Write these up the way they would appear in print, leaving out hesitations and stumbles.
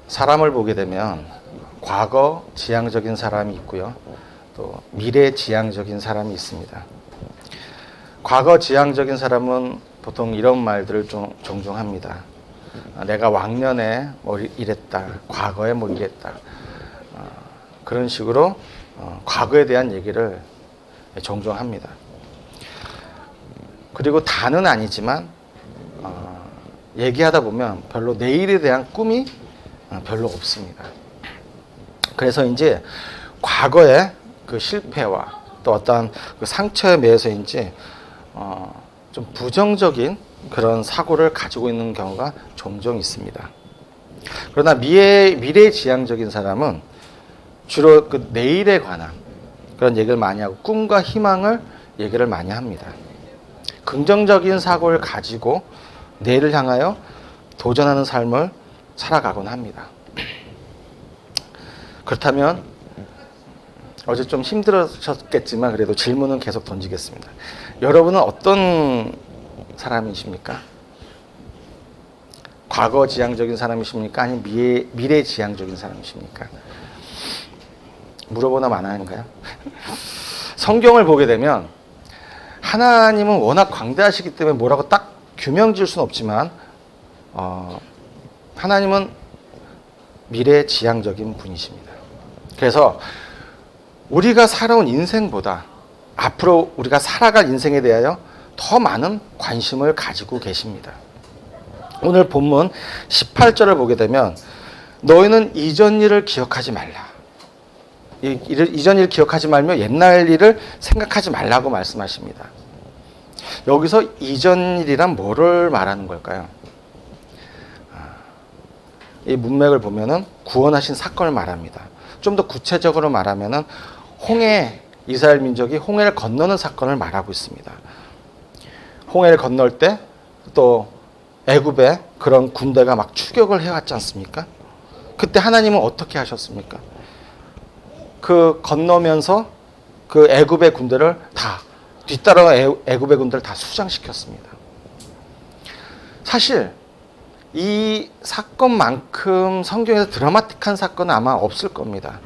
사람을 보게 되면 과거 지향적인 사람이 있고요. 또 미래 지향적인 사람이 있습니다. 과거 지향적인 사람은 보통 이런 말들을 종종 합니다. 내가 왕년에 뭐 이랬다. 과거에 뭐 이랬다. 그런 식으로 과거에 대한 얘기를 종종 합니다. 그리고 다는 아니지만 얘기하다 보면 별로 내일에 대한 꿈이 별로 없습니다. 그래서 이제 과거의 그 실패와 또 어떤 그 상처에 매여서인지 좀 부정적인 그런 사고를 가지고 있는 경우가 종종 있습니다. 그러나 미래지향적인 사람은 주로 그 내일에 관한 그런 얘기를 많이 하고 꿈과 희망을 얘기를 많이 합니다. 긍정적인 사고를 가지고 내일을 향하여 도전하는 삶을 살아가곤 합니다. 그렇다면 어제 좀 힘들으셨겠지만 그래도 질문은 계속 던지겠습니다. 여러분은 어떤 사람이십니까? 과거 지향적인 사람이십니까? 아니면 미래 지향적인 사람이십니까? 물어보나 마나인가요? 성경을 보게 되면 하나님은 워낙 광대하시기 때문에 뭐라고 딱 규명 지을 수는 없지만 하나님은 미래 지향적인 분이십니다. 그래서 우리가 살아온 인생보다 앞으로 우리가 살아갈 인생에 대하여 더 많은 관심을 가지고 계십니다. 오늘 본문 18절을 보게 되면 너희는 이전 일을 기억하지 말라. 이전 일을 기억하지 말며 옛날 일을 생각하지 말라고 말씀하십니다. 여기서 이전 일이란 뭐를 말하는 걸까요? 이 문맥을 보면은 구원하신 사건을 말합니다. 좀 더 구체적으로 말하면은 이스라엘 민족이 홍해를 건너는 사건을 말하고 있습니다. 홍해를 건널 때 또 애굽에 그런 군대가 막 추격을 해왔지 않습니까? 그때 하나님은 어떻게 하셨습니까? 그 건너면서 그 애굽의 군대를 다 뒤따라 애굽의 군대를 다 수장시켰습니다. 사실 이 사건만큼 성경에서 드라마틱한 사건은 아마 없을 겁니다.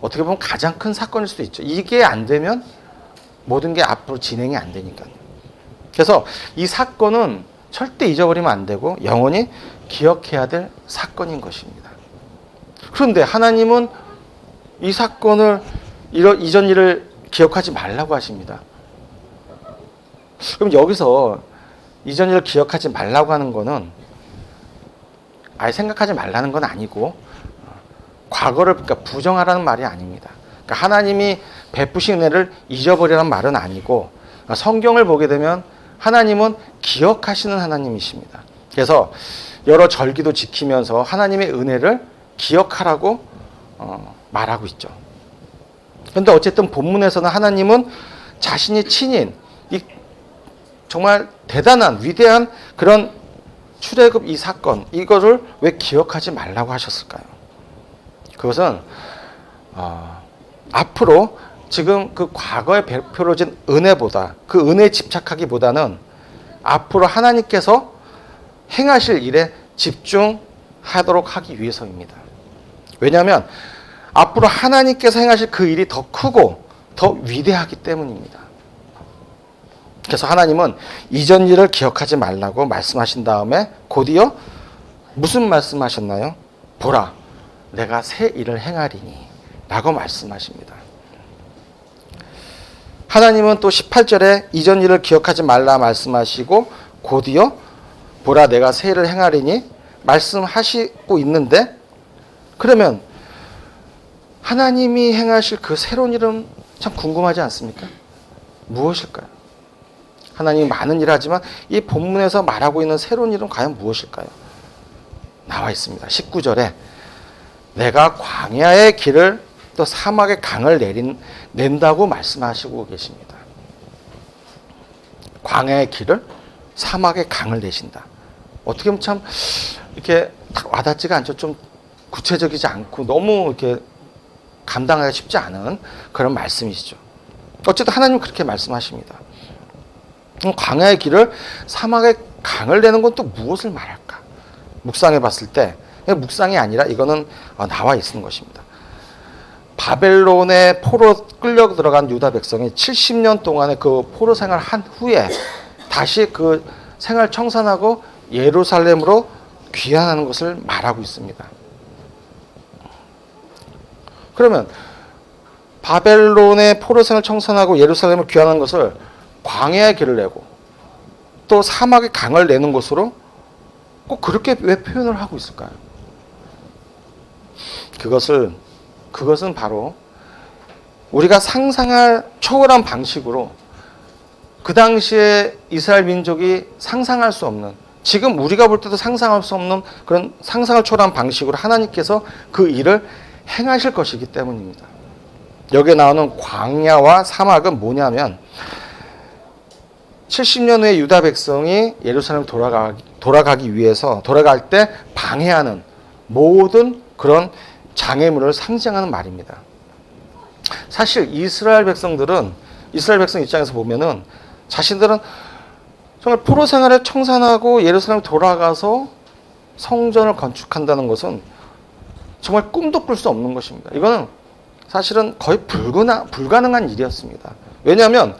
어떻게 보면 가장 큰 사건일 수도 있죠. 이게 안 되면 모든 게 앞으로 진행이 안 되니까요. 그래서 이 사건은 절대 잊어버리면 안 되고 영원히 기억해야 될 사건인 것입니다. 그런데 하나님은 이 사건을 이전 일을 기억하지 말라고 하십니다. 그럼 여기서 이전 일을 기억하지 말라고 하는 거는 아예 생각하지 말라는 건 아니고 과거를 그러니까 부정하라는 말이 아닙니다. 그러니까 하나님이 베푸신 은혜를 잊어버리라는 말은 아니고 성경을 보게 되면 하나님은 기억하시는 하나님이십니다. 그래서 여러 절기도 지키면서 하나님의 은혜를 기억하라고 말하고 있죠. 그런데 어쨌든 본문에서는 하나님은 자신이 친인 정말 대단한 위대한 그런 출애굽 이 사건 이거를 왜 기억하지 말라고 하셨을까요? 그것은 앞으로 지금 그 과거에 베풀어진 은혜보다 그 은혜에 집착하기보다는 앞으로 하나님께서 행하실 일에 집중하도록 하기 위해서입니다. 왜냐하면 앞으로 하나님께서 행하실 그 일이 더 크고 더 위대하기 때문입니다. 그래서 하나님은 이전 일을 기억하지 말라고 말씀하신 다음에 곧이어 무슨 말씀하셨나요? 보라, 내가 새 일을 행하리니 라고 말씀하십니다. 하나님은 또 18절에 이전 일을 기억하지 말라 말씀하시고 곧이어 보라 내가 새 일을 행하리니 말씀하시고 있는데 그러면 하나님이 행하실 그 새로운 일은 참 궁금하지 않습니까? 무엇일까요? 하나님이 많은 일을 하지만 이 본문에서 말하고 있는 새로운 일은 과연 무엇일까요? 나와 있습니다. 19절에 내가 광야의 길을 또 사막의 강을 낸다고 말씀하시고 계십니다. 광야의 길을 사막의 강을 내신다. 어떻게 보면 참 이렇게 딱 와닿지가 않죠. 좀 구체적이지 않고 너무 이렇게 감당하기가 쉽지 않은 그런 말씀이시죠. 어쨌든 하나님은 그렇게 말씀하십니다. 광야의 길을 사막의 강을 내는 건 또 무엇을 말할까? 묵상해 봤을 때 묵상이 아니라 이거는 나와 있는 것입니다. 바벨론의 포로 끌려 들어간 유다 백성이 70년 동안의 그 포로 생활을 한 후에 다시 그 생활 청산하고 예루살렘으로 귀환하는 것을 말하고 있습니다. 그러면 바벨론의 포로 생활을 청산하고 예루살렘을 귀환하는 것을 광야의 길을 내고 또 사막의 강을 내는 것으로 꼭 그렇게 왜 표현을 하고 있을까요? 그것은 바로 우리가 상상할 초월한 방식으로 그 당시에 이스라엘 민족이 상상할 수 없는, 지금 우리가 볼 때도 상상할 수 없는 그런 상상을 초월한 방식으로 하나님께서 그 일을 행하실 것이기 때문입니다. 여기에 나오는 광야와 사막은 뭐냐면 70년 후에 유다 백성이 예루살렘 돌아가기 위해서 돌아갈 때 방해하는 모든 그런 장애물을 상징하는 말입니다. 사실 이스라엘 백성 입장에서 보면은 자신들은 정말 포로 생활을 청산하고 예루살렘 돌아가서 성전을 건축한다는 것은 정말 꿈도 꿀 수 없는 것입니다. 이거는 사실은 거의 불가능한 일이었습니다. 왜냐하면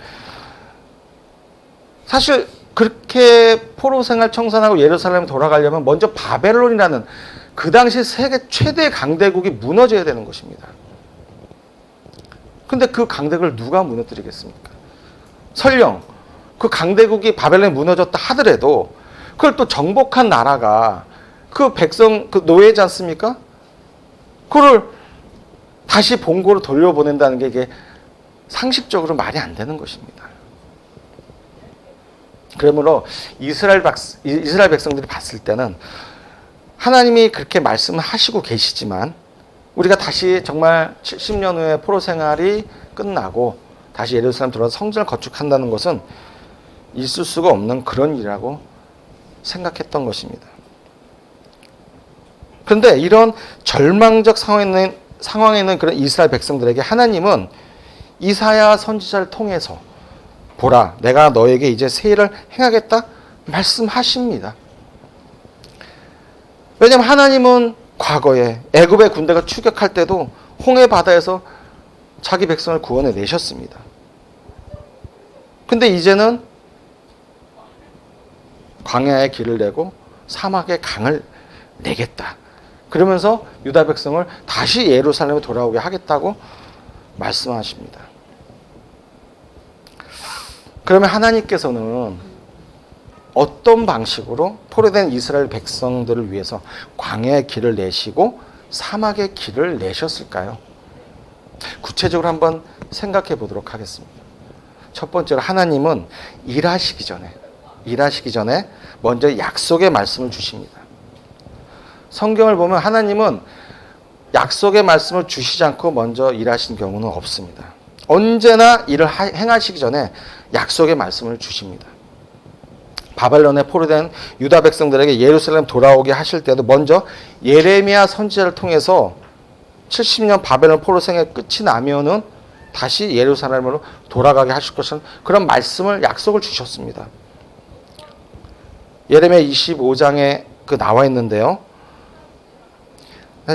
사실 그렇게 포로 생활 청산하고 예루살렘 돌아가려면 먼저 바벨론이라는 그 당시 세계 최대 강대국이 무너져야 되는 것입니다. 근데 그 강대국을 누가 무너뜨리겠습니까? 설령 그 강대국이 바벨론이 무너졌다 하더라도 그걸 또 정복한 나라가 그 백성, 그 노예지 않습니까? 그걸 다시 본고로 돌려보낸다는 게 이게 상식적으로 말이 안 되는 것입니다. 그러므로 이스라엘 백성들이 봤을 때는 하나님이 그렇게 말씀을 하시고 계시지만 우리가 다시 정말 70년 후에 포로 생활이 끝나고 다시 예루살렘 들어와서 성전을 건축한다는 것은 있을 수가 없는 그런 일이라고 생각했던 것입니다. 그런데 이런 절망적 상황에 있는 그런 이스라엘 백성들에게 하나님은 이사야 선지자를 통해서 보라, 내가 너에게 이제 새 일을 행하겠다 말씀하십니다. 왜냐하면 하나님은 과거에 애굽의 군대가 추격할 때도 홍해 바다에서 자기 백성을 구원해 내셨습니다. 근데 이제는 광야의 길을 내고 사막의 강을 내겠다. 그러면서 유다 백성을 다시 예루살렘에 돌아오게 하겠다고 말씀하십니다. 그러면 하나님께서는 어떤 방식으로 포로된 이스라엘 백성들을 위해서 광야의 길을 내시고 사막의 길을 내셨을까요? 구체적으로 한번 생각해 보도록 하겠습니다. 첫 번째로 하나님은 일하시기 전에 먼저 약속의 말씀을 주십니다. 성경을 보면 하나님은 약속의 말씀을 주시지 않고 먼저 일하신 경우는 없습니다. 언제나 일을 행하시기 전에 약속의 말씀을 주십니다. 바벨론에 포로된 유다 백성들에게 예루살렘 돌아오게 하실 때도 먼저 예레미야 선지자를 통해서 70년 바벨론 포로 생의 끝이 나면은 다시 예루살렘으로 돌아가게 하실 것은 그런 말씀을 약속을 주셨습니다. 예레미야 25장에 나와 있는데요.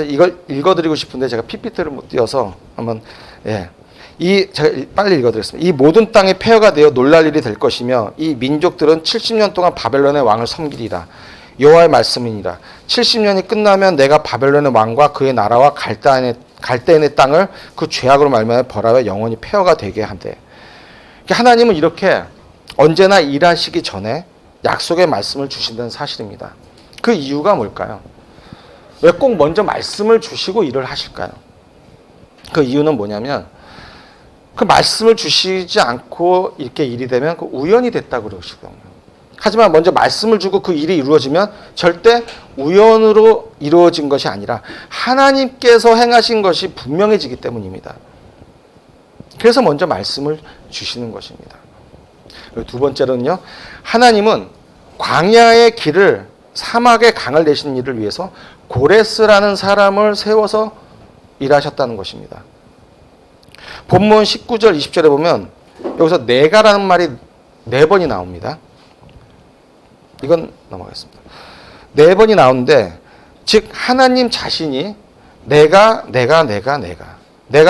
이걸 읽어드리고 싶은데 제가 PPT를 못 띄워서 한번 제가 빨리 읽어드리겠습니다. 이 모든 땅이 폐허가 되어 놀랄 일이 될 것이며 이 민족들은 70년 동안 바벨론의 왕을 섬기리라. 여호와의 말씀이니라. 70년이 끝나면 내가 바벨론의 왕과 그의 나라와 갈대인의 땅을 그 죄악으로 말미암아 벌하여 영원히 폐허가 되게 한대. 하나님은 이렇게 언제나 일하시기 전에 약속의 말씀을 주신다는 사실입니다. 그 이유가 뭘까요? 왜 꼭 먼저 말씀을 주시고 일을 하실까요? 그 이유는 뭐냐면 그 말씀을 주시지 않고 이렇게 일이 되면 그 우연이 됐다고 그러시거든요. 하지만 먼저 말씀을 주고 그 일이 이루어지면 절대 우연으로 이루어진 것이 아니라 하나님께서 행하신 것이 분명해지기 때문입니다. 그래서 먼저 말씀을 주시는 것입니다. 그리고 두 번째로는요, 하나님은 광야의 길을 사막의 강을 내시는 일을 위해서 고레스라는 사람을 세워서 일하셨다는 것입니다. 본문 19절 20절에 보면 여기서 내가라는 말이 4번이 나옵니다. 이건 넘어가겠습니다. 네 번이 나오는데, 즉 하나님 자신이 내가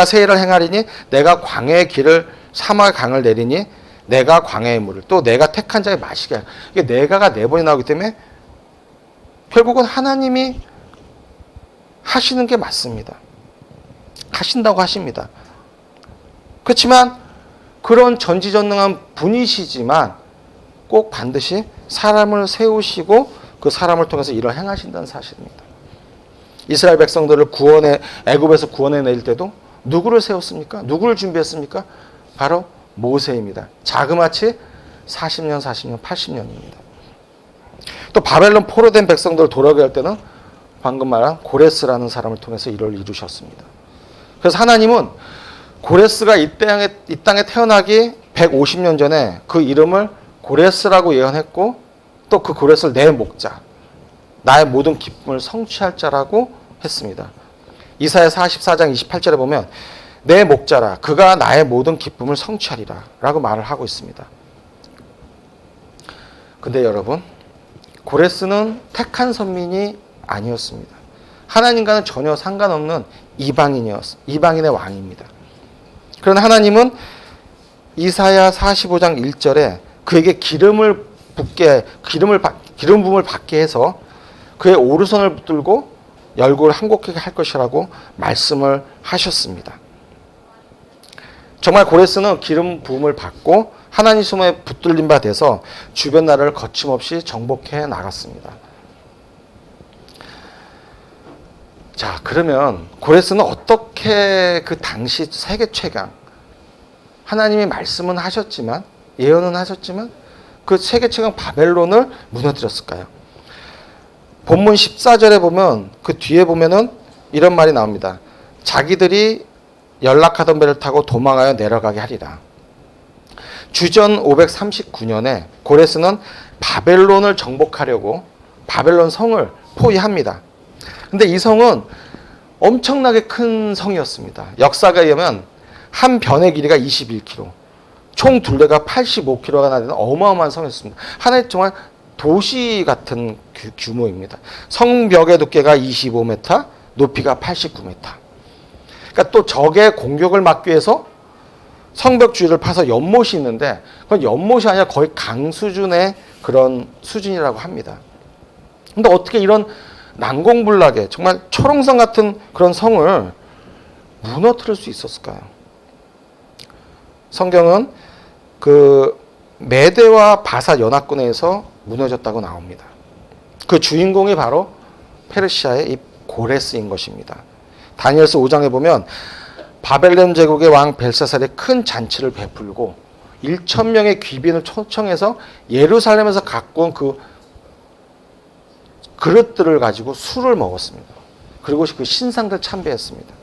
세일을 행하리니, 내가 광야의 길을 사막의 강을 내리니, 내가 광야의 물을, 또 내가 택한 자의 마시게 하리라. 이게 내가가 네 번이 나오기 때문에 결국은 하나님이 하시는 게 맞습니다. 하신다고 하십니다. 그렇지만 그런 전지전능한 분이시지만 꼭 반드시 사람을 세우시고 그 사람을 통해서 일을 행하신다는 사실입니다. 이스라엘 백성들을 애굽에서 구원해 낼 때도 누구를 세웠습니까? 누구를 준비했습니까? 바로 모세입니다. 자그마치 40년, 80년입니다. 또 바벨론 포로된 백성들을 돌아오게 할 때는 방금 말한 고레스라는 사람을 통해서 일을 이루셨습니다. 그래서 하나님은 고레스가 이 땅에 태어나기 150년 전에 그 이름을 고레스라고 예언했고, 또 그 고레스를 내 목자, 나의 모든 기쁨을 성취할 자라고 했습니다. 이사야 44장 28절에 보면 내 목자라, 그가 나의 모든 기쁨을 성취하리라 라고 말을 하고 있습니다. 근데 여러분, 고레스는 택한 선민이 아니었습니다. 하나님과는 전혀 상관없는 이방인의 왕입니다. 그러나 하나님은 이사야 45장 1절에 그에게 기름 부음을 받게 해서 그의 오른손을 붙들고 열국을 한곡하게 할 것이라고 말씀을 하셨습니다. 정말 고레스는 기름 부음을 받고 하나님 손에 붙들린 바 돼서 주변 나라를 거침없이 정복해 나갔습니다. 자, 그러면 고레스는 어떻게 그 당시 세계 최강, 하나님이 말씀은 하셨지만, 예언은 하셨지만 그 세계 최강 바벨론을 무너뜨렸을까요? 본문 14절에 보면, 그 뒤에 보면은 이런 말이 나옵니다. 자기들이 연락하던 배를 타고 도망하여 내려가게 하리라. 주전 539년에 고레스는 바벨론을 정복하려고 바벨론 성을 포위합니다. 근데 이 성은 엄청나게 큰 성이었습니다. 역사가 의하면 한 변의 길이가 21km, 총 둘레가 85km가 나되는 어마어마한 성이었습니다. 하나의 정말 도시 같은 규모입니다. 성벽의 두께가 25m, 높이가 89m. 그러니까 또 적의 공격을 막기 위해서 성벽 주위를 파서 연못이 있는데, 그건 연못이 아니라 거의 강 수준의 그런 수준이라고 합니다. 근데 어떻게 이런 난공불락의 정말 초롱성 같은 그런 성을 무너뜨릴 수 있었을까요? 성경은 그 메대와 바사 연합군에서 무너졌다고 나옵니다. 그 주인공이 바로 페르시아의 이 고레스인 것입니다. 다니엘서 5장에 보면 바벨론 제국의 왕 벨사살이 큰 잔치를 베풀고 1,000명의 귀빈을 초청해서 예루살렘에서 갖고 온 그 그릇들을 가지고 술을 먹었습니다. 그리고 그 신상들 참배했습니다.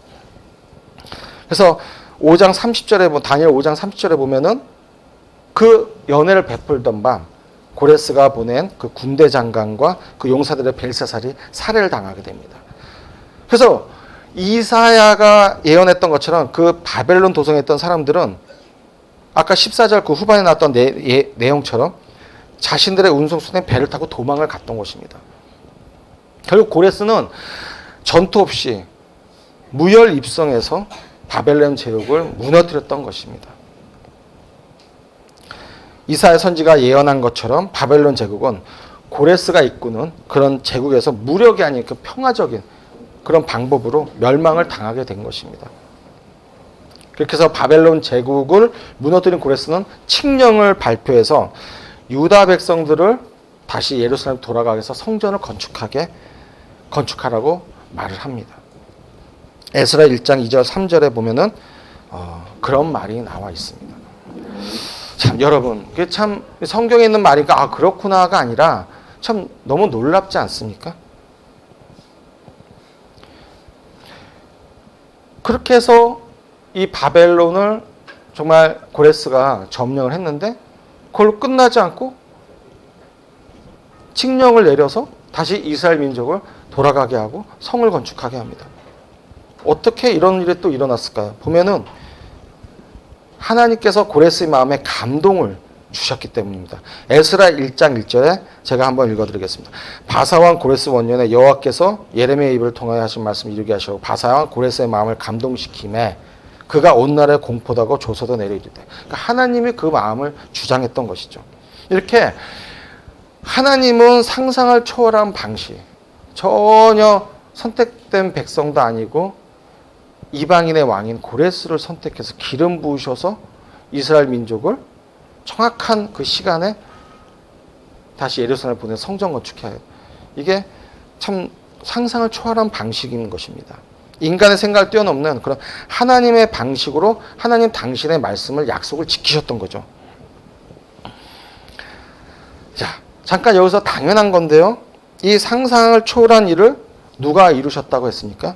그래서 5장 30절에 다니엘 5장 30절에 보면은 그 연회를 베풀던 밤 고레스가 보낸 그 군대 장관과 그 용사들의 벨사살이 살해를 당하게 됩니다. 그래서 이사야가 예언했던 것처럼 그 바벨론 도성에 있던 사람들은 아까 14절 그 후반에 나왔던 내용처럼 자신들의 운송선에 배를 타고 도망을 갔던 것입니다. 결국 고레스는 전투 없이 무혈 입성해서 바벨론 제국을 무너뜨렸던 것입니다. 이사야 선지가 예언한 것처럼 바벨론 제국은 고레스가 이끄는 그런 제국에서 무력이 아닌 그 평화적인 그런 방법으로 멸망을 당하게 된 것입니다. 그렇게 해서 바벨론 제국을 무너뜨린 고레스는 칙령을 발표해서 유다 백성들을 다시 예루살렘 돌아가게 해서 성전을 건축하라고 말을 합니다. 에스라 1장 2절 3절에 보면은 그런 말이 나와 있습니다. 참 여러분, 그게 참 성경에 있는 말이니까 그렇구나가 아니라 참 너무 놀랍지 않습니까? 그렇게 해서 이 바벨론을 정말 고레스가 점령을 했는데 그걸로 끝나지 않고 칙령을 내려서 다시 이스라엘 민족을 돌아가게 하고 성을 건축하게 합니다. 어떻게 이런 일이 또 일어났을까요? 보면은 하나님께서 고레스의 마음에 감동을 주셨기 때문입니다. 에스라 1장 1절에 제가 한번 읽어드리겠습니다. 바사왕 고레스 원년에 여호와께서 예레미야의 입을 통하여 하신 말씀을 이루게 하시고 바사왕 고레스의 마음을 감동시키매 그가 온 날에 공포하고 조서도 내려이르되, 그러니까 하나님이 그 마음을 주장했던 것이죠. 이렇게 하나님은 상상을 초월한 방식, 전혀 선택된 백성도 아니고 이방인의 왕인 고레스를 선택해서 기름 부으셔서 이스라엘 민족을 정확한 그 시간에 다시 예루살렘을 보내 성전 건축해야 해요. 이게 참 상상을 초월한 방식인 것입니다. 인간의 생각을 뛰어넘는 그런 하나님의 방식으로 하나님 당신의 말씀을 약속을 지키셨던 거죠. 자, 잠깐 여기서 당연한 건데요. 이 상상을 초월한 일을 누가 이루셨다고 했습니까?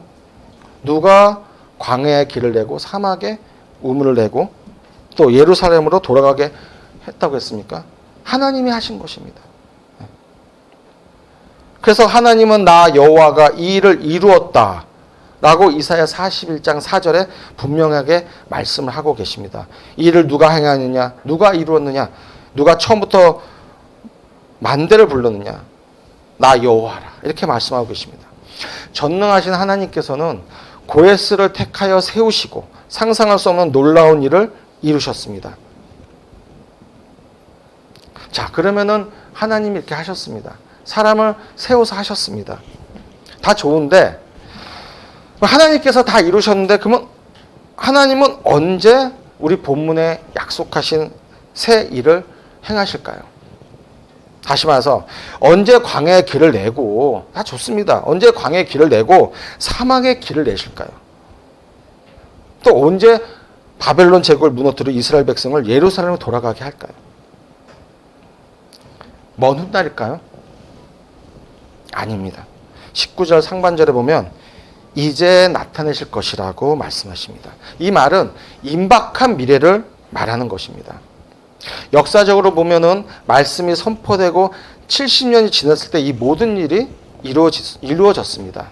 누가 광야에 길을 내고 사막에 우물을 내고 또 예루살렘으로 돌아가게 했다고 했습니까? 하나님이 하신 것입니다. 그래서 하나님은 나 여호와가 이 일을 이루었다 라고 이사야 41장 4절에 분명하게 말씀을 하고 계십니다. 이 일을 누가 행하느냐, 누가 이루었느냐, 누가 처음부터 만대를 불렀느냐, 나 여호와라, 이렇게 말씀하고 계십니다. 전능하신 하나님께서는 고레스를 택하여 세우시고 상상할 수 없는 놀라운 일을 이루셨습니다. 자, 그러면은 하나님이 이렇게 하셨습니다. 사람을 세워서 하셨습니다. 다 좋은데 하나님께서 다 이루셨는데 그러면 하나님은 언제 우리 본문에 약속하신 새 일을 행하실까요? 다시 말해서 언제 광야의 길을 내고, 다 좋습니다. 언제 광야의 길을 내고 사막의 길을 내실까요? 또 언제 바벨론 제국을 무너뜨려 이스라엘 백성을 예루살렘으로 돌아가게 할까요? 먼 훗날일까요? 아닙니다. 19절 상반절에 보면 이제 나타내실 것이라고 말씀하십니다. 이 말은 임박한 미래를 말하는 것입니다. 역사적으로 보면은 말씀이 선포되고 70년이 지났을 때 이 모든 일이 이루어졌습니다.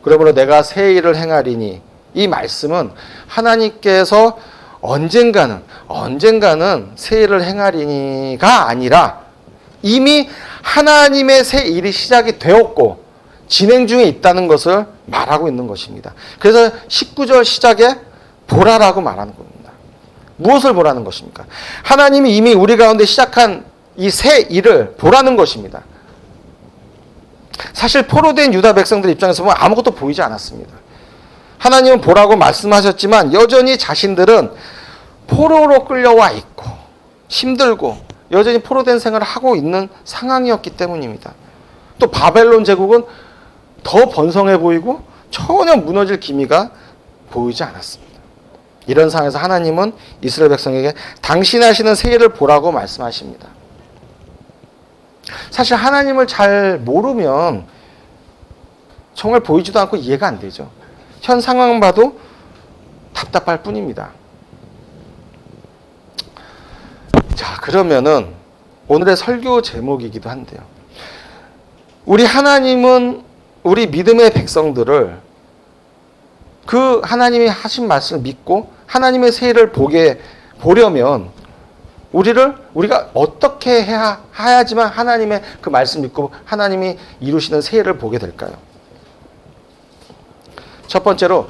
그러므로 내가 새 일을 행하리니, 이 말씀은 하나님께서 언젠가는 새 일을 행하리니가 아니라 이미 하나님의 새 일이 시작이 되었고 진행 중에 있다는 것을 말하고 있는 것입니다. 그래서 19절 시작에 보라라고 말하는 겁니다. 무엇을 보라는 것입니까? 하나님이 이미 우리 가운데 시작한 이 새 일을 보라는 것입니다. 사실 포로된 유다 백성들 입장에서 보면 아무것도 보이지 않았습니다. 하나님은 보라고 말씀하셨지만 여전히 자신들은 포로로 끌려와 있고 힘들고 여전히 포로된 생활을 하고 있는 상황이었기 때문입니다. 또 바벨론 제국은 더 번성해 보이고 전혀 무너질 기미가 보이지 않았습니다. 이런 상황에서 하나님은 이스라엘 백성에게 당신이 하시는 새 일을 보라고 말씀하십니다. 사실 하나님을 잘 모르면 정말 보이지도 않고 이해가 안 되죠. 현 상황 봐도 답답할 뿐입니다. 자, 그러면은 오늘의 설교 제목이기도 한데요. 우리 하나님은 우리 믿음의 백성들을 그 하나님이 하신 말씀을 믿고 하나님의 새 일을 보려면 우리가 어떻게 해야지만 하나님의 그 말씀 믿고 하나님이 이루시는 새 일을 보게 될까요? 첫 번째로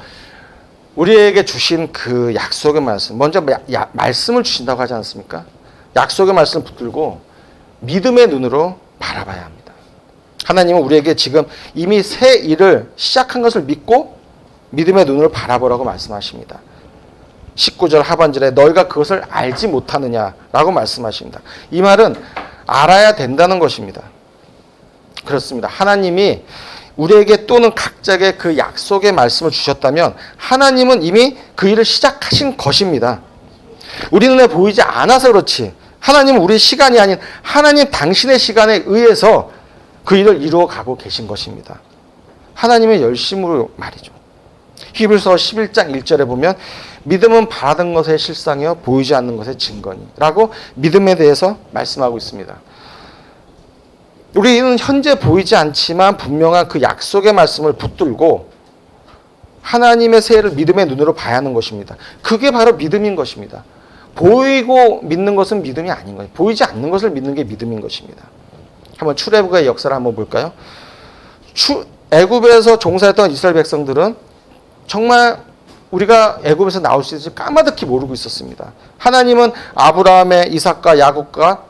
우리에게 주신 그 약속의 말씀, 먼저 말씀을 주신다고 하지 않습니까? 약속의 말씀을 붙들고 믿음의 눈으로 바라봐야 합니다. 하나님은 우리에게 지금 이미 새 일을 시작한 것을 믿고 믿음의 눈으로 바라보라고 말씀하십니다. 19절 하반절에 너희가 그것을 알지 못하느냐라고 말씀하십니다. 이 말은 알아야 된다는 것입니다. 그렇습니다. 하나님이 우리에게 또는 각자에게 그 약속의 말씀을 주셨다면 하나님은 이미 그 일을 시작하신 것입니다. 우리 눈에 보이지 않아서 그렇지 하나님은 우리의 시간이 아닌 하나님 당신의 시간에 의해서 그 일을 이루어 가고 계신 것입니다. 하나님의 열심으로 말이죠. 히브리서 11장 1절에 보면 믿음은 바라던 것의 실상이요 보이지 않는 것의 증거니 라고 믿음에 대해서 말씀하고 있습니다. 우리는 현재 보이지 않지만 분명한 그 약속의 말씀을 붙들고 하나님의 새 일을 믿음의 눈으로 봐야 하는 것입니다. 그게 바로 믿음인 것입니다. 보이고 믿는 것은 믿음이 아닌 거예요. 보이지 않는 것을 믿는 게 믿음인 것입니다. 한번 출애굽의 역사를 한번 볼까요? 애굽에서 종살했던 이스라엘 백성들은 정말 우리가 애굽에서 나올 수 있을지 까마득히 모르고 있었습니다. 하나님은 아브라함의 이삭과 야곱과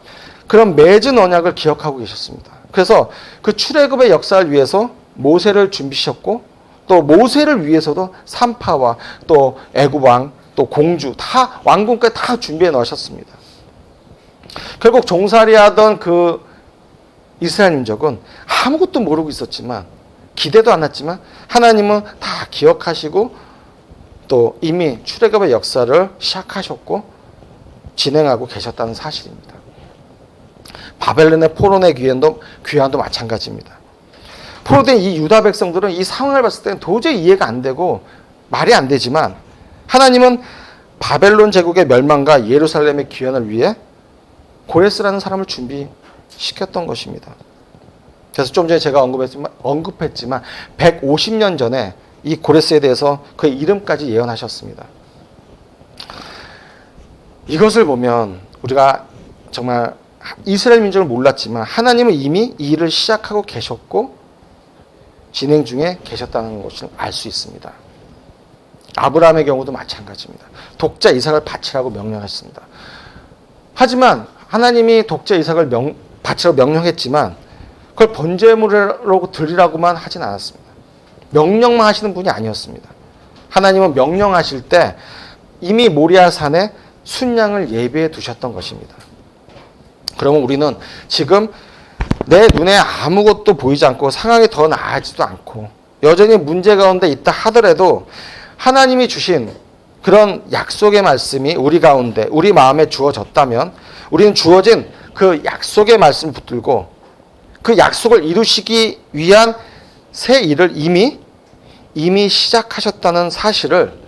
그런 맺은 언약을 기억하고 계셨습니다. 그래서 그 출애굽의 역사를 위해서 모세를 준비하셨고 또 모세를 위해서도 산파와 또 애굽 왕, 또 공주 다 왕궁까지 다 준비해 놓으셨습니다. 결국 종살이하던 그 이스라엘 민족은 아무것도 모르고 있었지만 기대도 안 했지만 하나님은 다 기억하시고 또 이미 출애굽의 역사를 시작하셨고 진행하고 계셨다는 사실입니다. 바벨론의 포로의 귀환도 마찬가지입니다. 포로된 이 유다 백성들은 이 상황을 봤을 때는 도저히 이해가 안 되고 말이 안 되지만 하나님은 바벨론 제국의 멸망과 예루살렘의 귀환을 위해 고레스라는 사람을 준비시켰던 것입니다. 그래서 좀 전에 제가 언급했지만 150년 전에 이 고레스에 대해서 그의 이름까지 예언하셨습니다. 이것을 보면 우리가 정말 이스라엘 민족을 몰랐지만 하나님은 이미 이 일을 시작하고 계셨고 진행 중에 계셨다는 것을 알 수 있습니다. 아브라함의 경우도 마찬가지입니다. 독자 이삭을 바치라고 명령했습니다. 하지만 하나님이 독자 이삭을 바치라고 명령했지만 그걸 번제물로 드리라고만 하진 않았습니다. 명령만 하시는 분이 아니었습니다. 하나님은 명령하실 때 이미 모리아 산에 순양을 예비해 두셨던 것입니다. 그러면 우리는 지금 내 눈에 아무것도 보이지 않고 상황이 더 나아지도 않고 여전히 문제 가운데 있다 하더라도 하나님이 주신 그런 약속의 말씀이 우리 가운데 우리 마음에 주어졌다면 우리는 주어진 그 약속의 말씀을 붙들고 그 약속을 이루시기 위한 새 일을 이미 시작하셨다는 사실을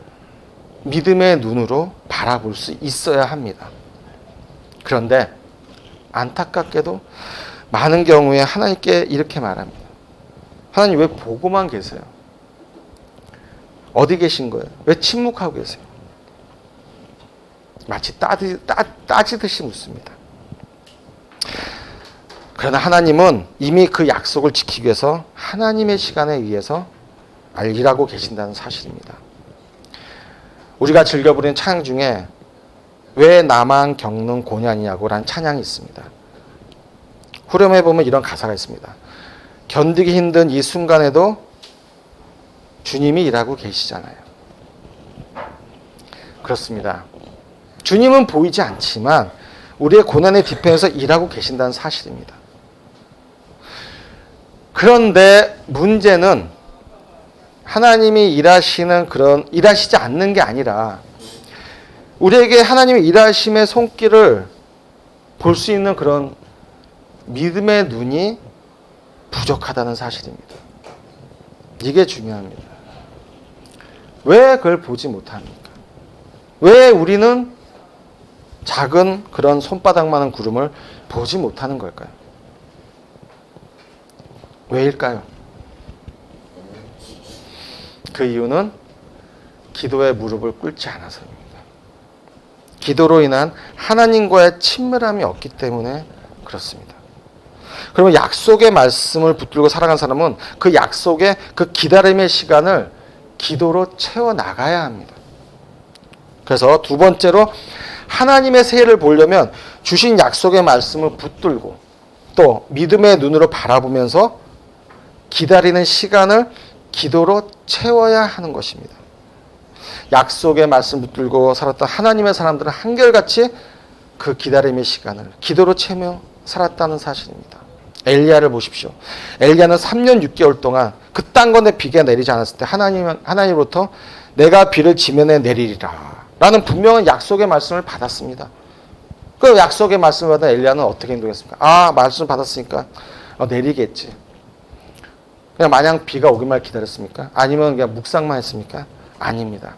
믿음의 눈으로 바라볼 수 있어야 합니다. 그런데 안타깝게도 많은 경우에 하나님께 이렇게 말합니다. 하나님 왜 보고만 계세요? 어디 계신 거예요? 왜 침묵하고 계세요? 마치 따지듯이 묻습니다. 그러나 하나님은 이미 그 약속을 지키기 위해서 하나님의 시간에 의해서 일하고 계신다는 사실입니다. 우리가 즐겨 부르는 찬양 중에 왜 나만 겪는 고난이냐고 라는 찬양이 있습니다. 후렴에 보면 이런 가사가 있습니다. 견디기 힘든 이 순간에도 주님이 일하고 계시잖아요. 그렇습니다. 주님은 보이지 않지만 우리의 고난의 뒤편에서 일하고 계신다는 사실입니다. 그런데 문제는 하나님이 일하시지 않는 게 아니라 우리에게 하나님의 일하심의 손길을 볼 수 있는 그런 믿음의 눈이 부족하다는 사실입니다. 이게 중요합니다. 왜 그걸 보지 못합니까? 왜 우리는 작은 그런 손바닥만한 구름을 보지 못하는 걸까요? 왜일까요? 그 이유는 기도의 무릎을 꿇지 않아서입니다. 기도로 인한 하나님과의 친밀함이 없기 때문에 그렇습니다. 그러면 약속의 말씀을 붙들고 살아간 사람은 그 약속의 그 기다림의 시간을 기도로 채워나가야 합니다. 그래서 두 번째로 하나님의 세례를 보려면 주신 약속의 말씀을 붙들고 또 믿음의 눈으로 바라보면서 기다리는 시간을 기도로 채워야 하는 것입니다. 약속의 말씀 붙들고 살았던 하나님의 사람들은 한결같이 그 기다림의 시간을 기도로 채며 살았다는 사실입니다. 엘리야를 보십시오. 엘리야는 3년 6개월 동안 그 땅 건에 비가 내리지 않았을 때 하나님으로부터 내가 비를 지면에 내리리라 라는 분명한 약속의 말씀을 받았습니다. 그 약속의 말씀을 받은 엘리야는 어떻게 행동했습니까? 말씀 받았으니까 내리겠지. 그냥 마냥 비가 오기만 기다렸습니까? 아니면 그냥 묵상만 했습니까? 아닙니다.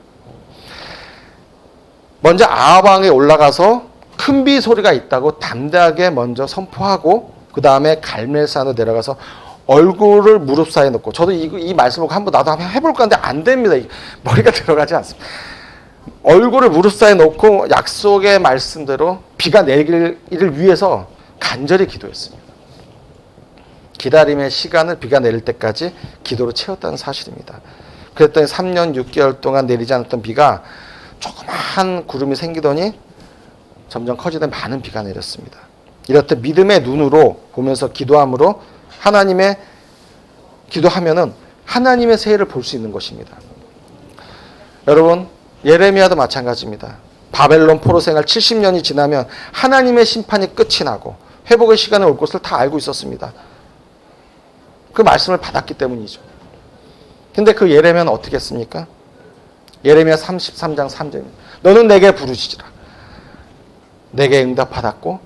먼저 아합 왕에 올라가서 큰 비 소리가 있다고 담대하게 먼저 선포하고 그 다음에 갈멜산으로 내려가서 얼굴을 무릎 사이에 놓고 저도 이 말씀을 한번 나도 한번 해볼까 하는데 안 됩니다. 머리가 들어가지 않습니다. 얼굴을 무릎 사이에 놓고 약속의 말씀대로 비가 내리기를 위해서 간절히 기도했습니다. 기다림의 시간을 비가 내릴 때까지 기도로 채웠다는 사실입니다. 그랬더니 3년 6개월 동안 내리지 않았던 비가 조그마한 구름이 생기더니 점점 커지던 많은 비가 내렸습니다. 이렇듯 믿음의 눈으로 보면서 기도함으로 기도하면은 하나님의 세일을 볼 수 있는 것입니다. 여러분, 예레미야도 마찬가지입니다. 바벨론 포로 생활 70년이 지나면 하나님의 심판이 끝이 나고 회복의 시간이 올 것을 다 알고 있었습니다. 그 말씀을 받았기 때문이죠. 근데 그 예레미야는 어떻게 했습니까? 예레미야 33장 3절입니다. 너는 내게 부르짖으라. 내게 응답받았고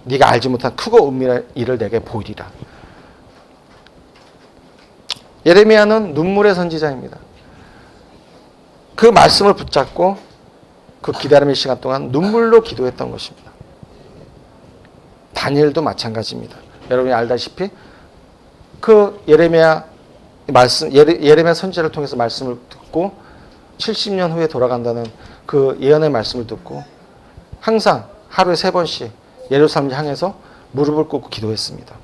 네가 알지 못한 크고 은밀한 일을 내게 보이리라. 예레미야는 눈물의 선지자입니다. 그 말씀을 붙잡고 그 기다림의 시간 동안 눈물로 기도했던 것입니다. 다니엘도 마찬가지입니다. 여러분이 알다시피 그 예레미야 선지자를 통해서 말씀을 듣고 70년 후에 돌아간다는 그 예언의 말씀을 듣고 항상 하루에 3번씩 예루살렘을 향해서 무릎을 꿇고 기도했습니다.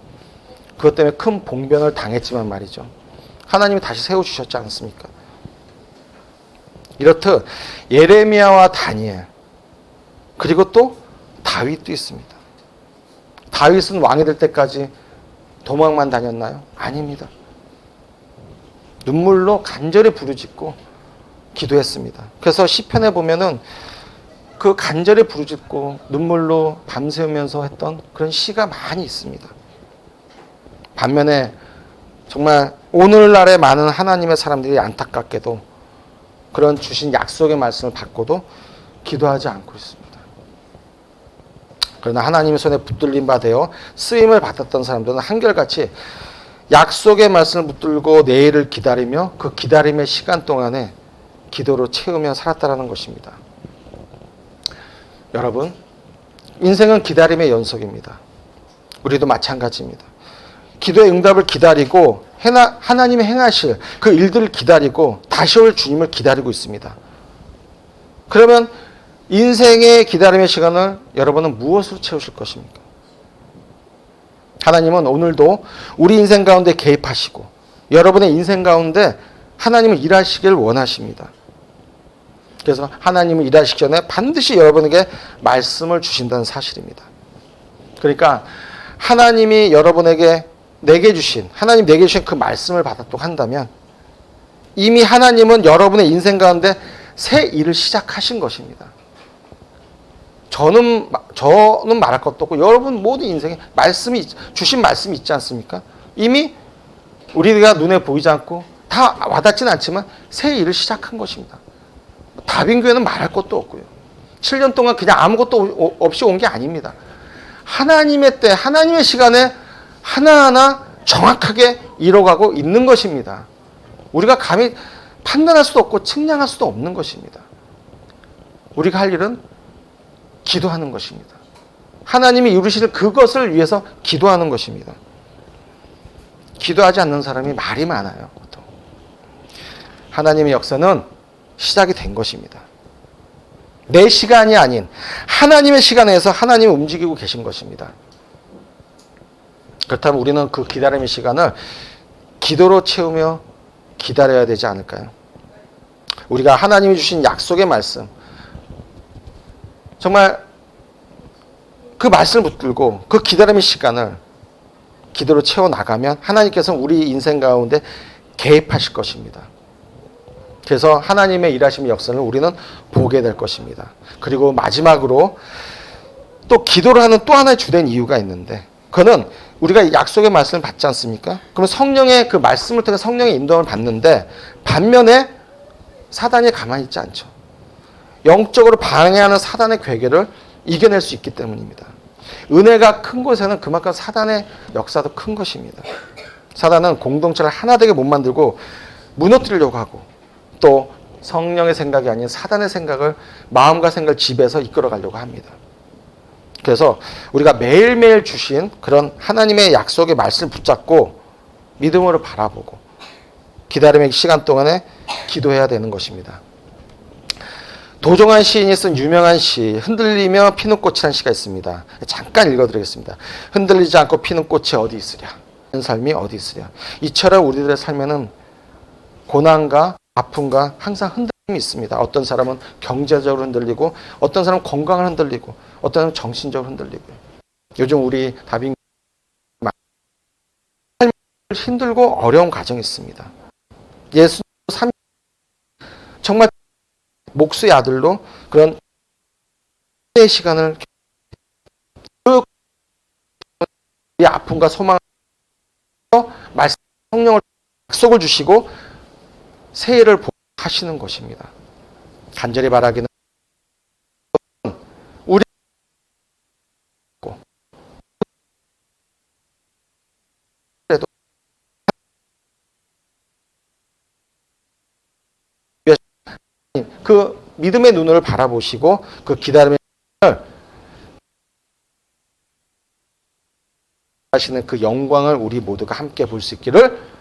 그것 때문에 큰 봉변을 당했지만 말이죠. 하나님이 다시 세워주셨지 않습니까? 이렇듯 예레미야와 다니엘 그리고 또 다윗도 있습니다. 다윗은 왕이 될 때까지 도망만 다녔나요? 아닙니다. 눈물로 간절히 부르짖고 기도했습니다. 그래서 시편에 보면은 그 간절히 부르짖고 눈물로 밤새우면서 했던 그런 시가 많이 있습니다. 반면에 정말 오늘날의 많은 하나님의 사람들이 안타깝게도 그런 주신 약속의 말씀을 받고도 기도하지 않고 있습니다. 그러나 하나님의 손에 붙들린 바 되어 쓰임을 받았던 사람들은 한결같이 약속의 말씀을 붙들고 내일을 기다리며 그 기다림의 시간 동안에 기도로 채우며 살았다라는 것입니다. 여러분, 인생은 기다림의 연속입니다. 우리도 마찬가지입니다. 기도의 응답을 기다리고 하나님이 행하실 그 일들을 기다리고 다시 올 주님을 기다리고 있습니다. 그러면 인생의 기다림의 시간을 여러분은 무엇으로 채우실 것입니까? 하나님은 오늘도 우리 인생 가운데 개입하시고 여러분의 인생 가운데 하나님은 일하시길 원하십니다. 그래서 하나님은 일하시기 전에 반드시 여러분에게 말씀을 주신다는 사실입니다. 그러니까 하나님이 하나님 내게 주신 그 말씀을 받았다고 한다면 이미 하나님은 여러분의 인생 가운데 새 일을 시작하신 것입니다. 저는 말할 것도 없고 여러분 모든 인생에 주신 말씀이 있지 않습니까? 이미 우리가 눈에 보이지 않고 다 와닿지는 않지만 새 일을 시작한 것입니다. 다빈교회는 말할 것도 없고요. 7년 동안 그냥 아무것도 없이 온 게 아닙니다. 하나님의 때, 하나님의 시간에 하나하나 정확하게 이뤄가고 있는 것입니다. 우리가 감히 판단할 수도 없고 측량할 수도 없는 것입니다. 우리가 할 일은 기도하는 것입니다. 하나님이 이루실 그것을 위해서 기도하는 것입니다. 기도하지 않는 사람이 말이 많아요. 보통. 하나님의 역사는 시작이 된 것입니다. 내 시간이 아닌 하나님의 시간에서 하나님이 움직이고 계신 것입니다. 그렇다면 우리는 그 기다림의 시간을 기도로 채우며 기다려야 되지 않을까요? 우리가 하나님이 주신 약속의 말씀, 정말 그 말씀을 붙들고 그 기다림의 시간을 기도로 채워나가면 하나님께서는 우리 인생 가운데 개입하실 것입니다. 그래서 하나님의 일하심의 역사를 우리는 보게 될 것입니다. 그리고 마지막으로 또 기도를 하는 또 하나의 주된 이유가 있는데 그거는 우리가 약속의 말씀을 받지 않습니까? 그러면 성령의 그 말씀을 통해 성령의 인도를 받는데 반면에 사단이 가만히 있지 않죠. 영적으로 방해하는 사단의 괴계를 이겨낼 수 있기 때문입니다. 은혜가 큰 곳에는 그만큼 사단의 역사도 큰 것입니다. 사단은 공동체를 하나 되게 못 만들고 무너뜨리려고 하고 또 성령의 생각이 아닌 사단의 생각을 마음과 생각을 지배해서 이끌어가려고 합니다. 그래서 우리가 매일매일 주신 그런 하나님의 약속의 말씀을 붙잡고 믿음으로 바라보고 기다림의 시간 동안에 기도해야 되는 것입니다. 도종환 시인이 쓴 유명한 시 흔들리며 피는 꽃이라는 시가 있습니다. 잠깐 읽어드리겠습니다. 흔들리지 않고 피는 꽃이 어디 있으랴. 삶이 어디 있으랴. 이처럼 우리들의 삶에는 고난과 아픔과 항상 흔들림이 있습니다. 어떤 사람은 경제적으로 흔들리고 어떤 사람은 건강을 흔들리고 어떤 사람은 정신적으로 흔들리고. 요즘 우리 다빈 삶이 힘들고 어려운 가정이 있습니다. 예수 정말 목수의 아들로 그런 시간을 그 아픔과 소망을 말씀 성령을 약속을 주시고 새해를 하시는 것입니다. 간절히 바라기는 우리 그 믿음의 눈을 바라보시고 그 기다림의 하시는 그 영광을 우리 모두가 함께 볼 수 있기를